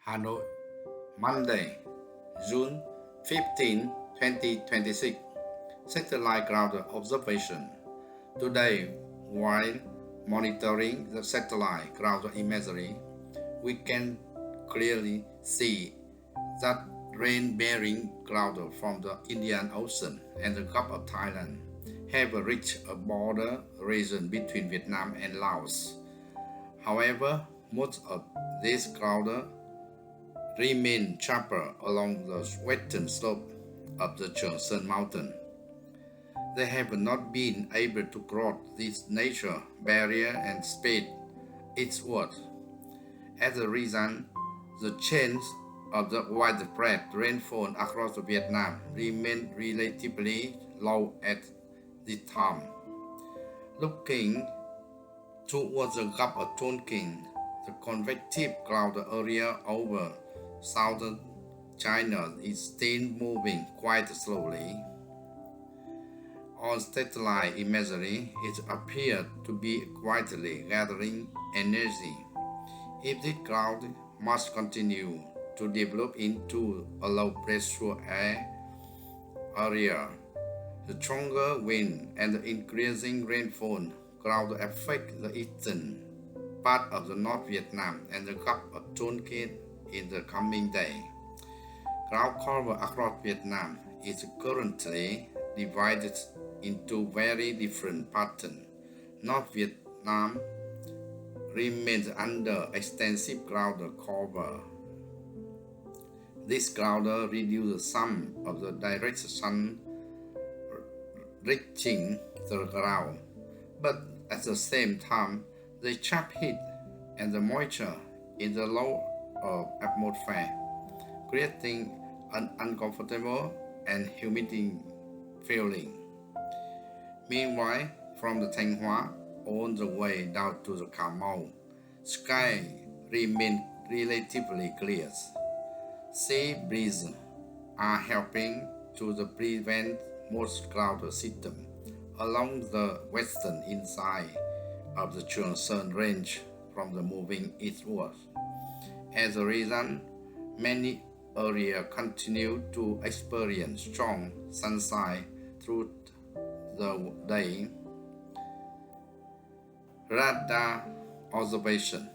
Hanoi, Monday, June 15, 2026. Satellite ground observation. Today, while monitoring the satellite ground imagery, we can clearly see that rain-bearing clouds from the Indian Ocean and the Gulf of Thailand have reached a border region between Vietnam and Laos. However, most of these clouds remain sharper along the western slope of the Cheongshan mountain. They have not been able to cross this nature barrier and speed eastward. As a result, the change of the widespread rainfall across Vietnam remained relatively low at this time. Looking towards the Gulf of Tonkin, the convective cloud area over southern China is still moving quite slowly. On satellite imagery, it appeared to be quietly gathering energy. If this cloud must continue to develop into a low-pressure air area, the stronger wind and the increasing rainfall cloud affect the eastern part of the North Vietnam and the Gulf of Tonkin in the coming day. Cloud cover across Vietnam is currently divided into very different patterns. North Vietnam remains under extensive cloud cover. This cloud reduces some of the direct sun reaching the ground, but at the same time, the sharp heat and the moisture in the low atmosphere, creating an uncomfortable and humid feeling. Meanwhile, from the Thanh Hóa all the way down to the Cà Mau, sky remains relatively clear. Sea breezes are helping to prevent most cloud system along the western inside of the Cheongshan Range from the moving eastward. As a result, many areas continue to experience strong sunshine through the day. Radar observation.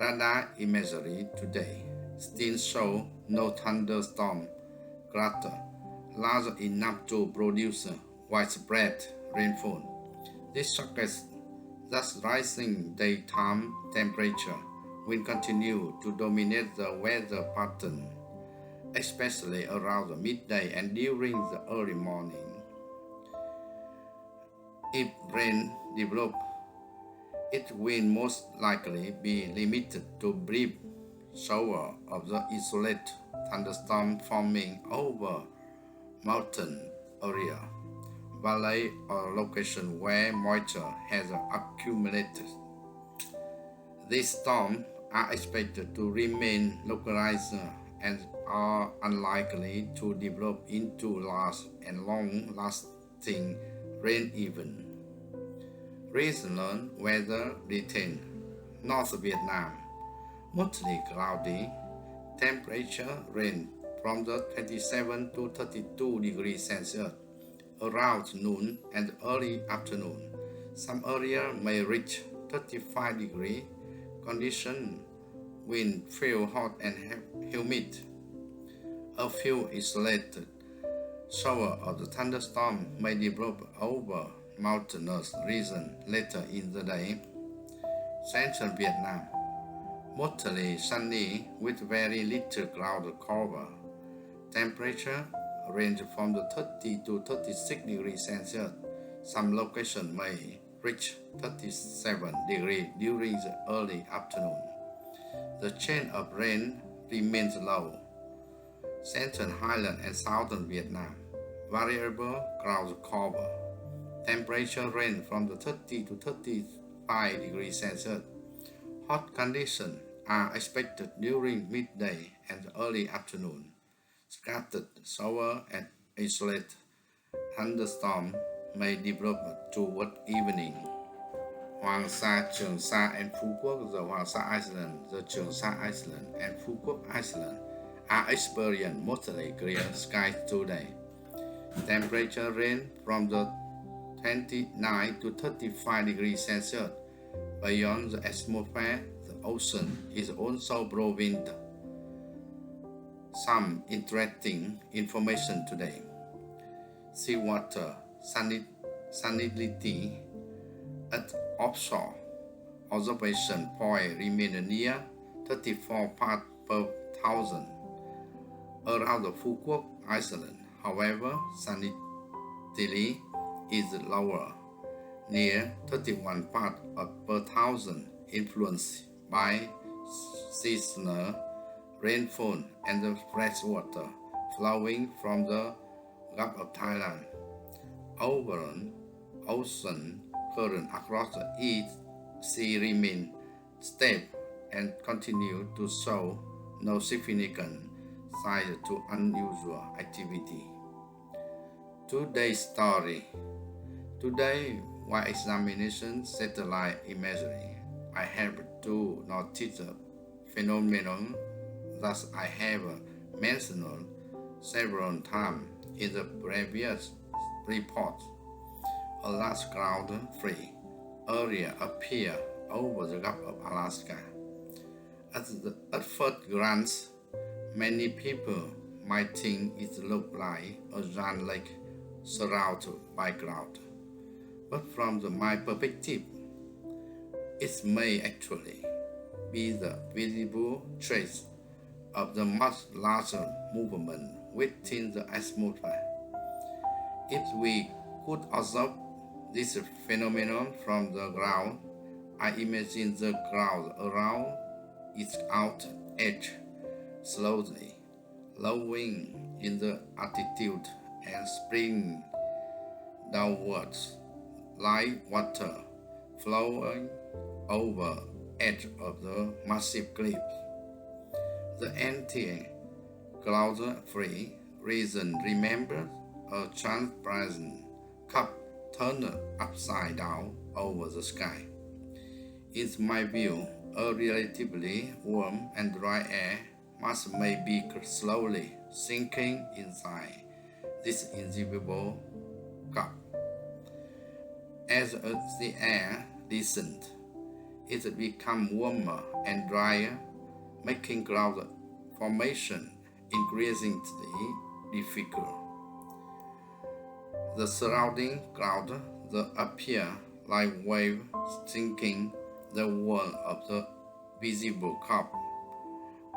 Radar imagery today still show no thunderstorm cluster large enough to produce widespread rainfall. This suggests that rising daytime temperature will continue to dominate the weather pattern, especially around the midday and during the early morning. If rain develops, it will most likely be limited to brief shower of the isolated thunderstorm forming over mountain area, valley or location where moisture has accumulated. These storms are expected to remain localized and are unlikely to develop into large and long-lasting rain events. Regional weather detail. North Vietnam, mostly cloudy, temperature range from the 27 to 32 degrees Celsius around noon and early afternoon. Some areas may reach 35 degrees. Conditions will feel hot and humid. A few isolated showers of the thunderstorm may develop over mountainous region later in the day. Central Vietnam, mostly sunny with very little cloud cover. Temperature range from the 30 to 36 degrees Celsius. Some locations may reach 37 degrees during the early afternoon. The chance of rain remains low. Central Highland and Southern Vietnam, variable cloud cover. Temperature range from the 30 to 35 degrees Celsius. Hot conditions are expected during midday and early afternoon. Scattered shower and isolated thunderstorms may develop toward evening. Hoàng Sa, Trường Sa, and Phu Quoc, the Hoàng Sa Island, the Trường Sa Island, and Phu Quoc Island are experiencing mostly clear skies today. Temperature range from the 29 to 35 degrees Celsius. Beyond the atmosphere, the ocean is also providing some interesting information today. Seawater salinity at offshore observation point remain near 34 parts per thousand. Around the Phu Quoc Island, however, salinity is lower, near 31 parts per thousand, influenced by seasonal rainfall and the fresh water flowing from the Gulf of Thailand. Overall, ocean current across the East Sea remain stable and continue to show no significant signs to unusual activity. Today's story. Today, while examining satellite imagery, I have to notice a phenomenon that I have mentioned several times in the previous report. A large cloud-free area appears over the Gulf of Alaska. At first glance, many people might think it looks like a giant lake surrounded by clouds. But from my perspective, it may actually be the visible trace of the much larger movement within the atmosphere. If we could observe this phenomenon from the ground, I imagine the cloud around its outer edge slowly lowering in the altitude and spreading downwards like water flowing over edge of the massive cliff. The entire cloud-free region remembers a transparent cup turned upside down over the sky. In my view, a relatively warm and dry air mass may be slowly sinking inside this invisible cup. As the air descends, it becomes warmer and drier, making cloud formation increasingly difficult. The surrounding clouds appear like waves sinking the wall of the visible cup,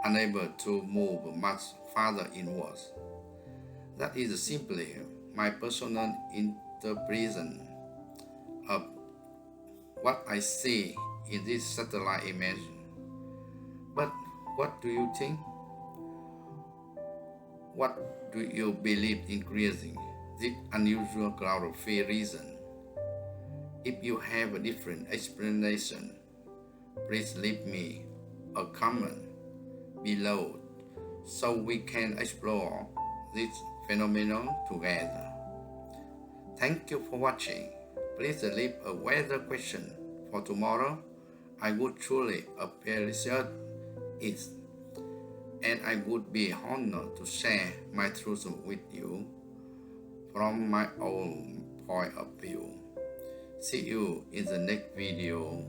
unable to move much farther inwards. That is simply my personal interpretation of what I see in this satellite image. But what do you think? What do you believe in creating this unusual cloud-free region? If you have a different explanation, please leave me a comment below so we can explore this phenomenon together. Thank you for watching. Please leave a weather question for tomorrow. I would truly appreciate it, and I would be honored to share my truth with you from my own point of view. See you in the next video.